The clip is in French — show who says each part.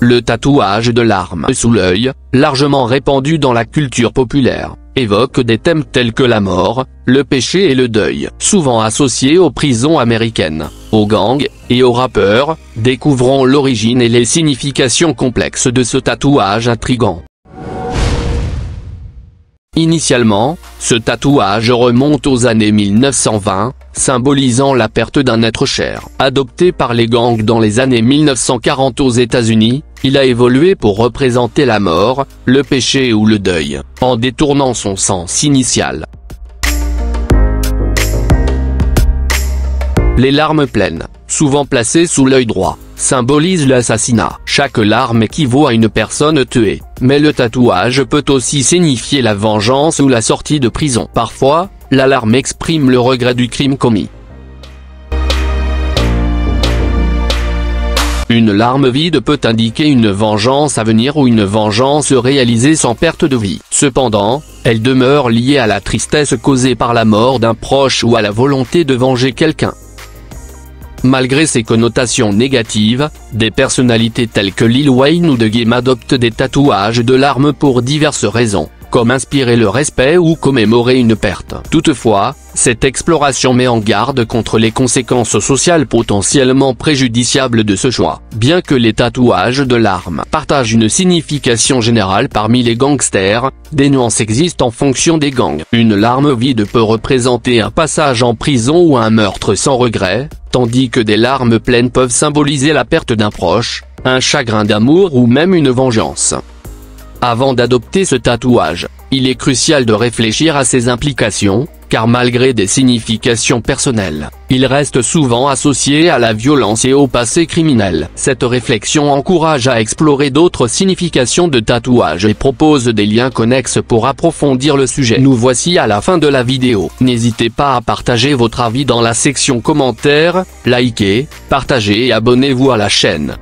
Speaker 1: Le tatouage de l'arme sous l'œil, largement répandu dans la culture populaire, évoque des thèmes tels que la mort, le péché et le deuil, souvent associés aux prisons américaines, aux gangs, et aux rappeurs. Découvrons l'origine et les significations complexes de ce tatouage intrigant. Initialement, ce tatouage remonte aux années 1920, symbolisant la perte d'un être cher. Adopté par les gangs dans les années 1940 aux États-Unis, il a évolué pour représenter la mort, le péché ou le deuil, en détournant son sens initial. Les larmes pleines, souvent placées sous l'œil droit, symbolisent l'assassinat. Chaque larme équivaut à une personne tuée, mais le tatouage peut aussi signifier la vengeance ou la sortie de prison. Parfois, la larme exprime le regret du crime commis. Une larme vide peut indiquer une vengeance à venir ou une vengeance réalisée sans perte de vie. Cependant, elle demeure liée à la tristesse causée par la mort d'un proche ou à la volonté de venger quelqu'un. Malgré ses connotations négatives, des personnalités telles que Lil Wayne ou The Game adoptent des tatouages de larmes pour diverses raisons, comme inspirer le respect ou commémorer une perte. Toutefois, cette exploration met en garde contre les conséquences sociales potentiellement préjudiciables de ce choix. Bien que les tatouages de larmes partagent une signification générale parmi les gangsters, des nuances existent en fonction des gangs. Une larme vide peut représenter un passage en prison ou un meurtre sans regret, tandis que des larmes pleines peuvent symboliser la perte d'un proche, un chagrin d'amour ou même une vengeance. Avant d'adopter ce tatouage, il est crucial de réfléchir à ses implications, car malgré des significations personnelles, il reste souvent associé à la violence et au passé criminel. Cette réflexion encourage à explorer d'autres significations de tatouage et propose des liens connexes pour approfondir le sujet. Nous voici à la fin de la vidéo. N'hésitez pas à partager votre avis dans la section commentaires, likez, partagez et abonnez-vous à la chaîne.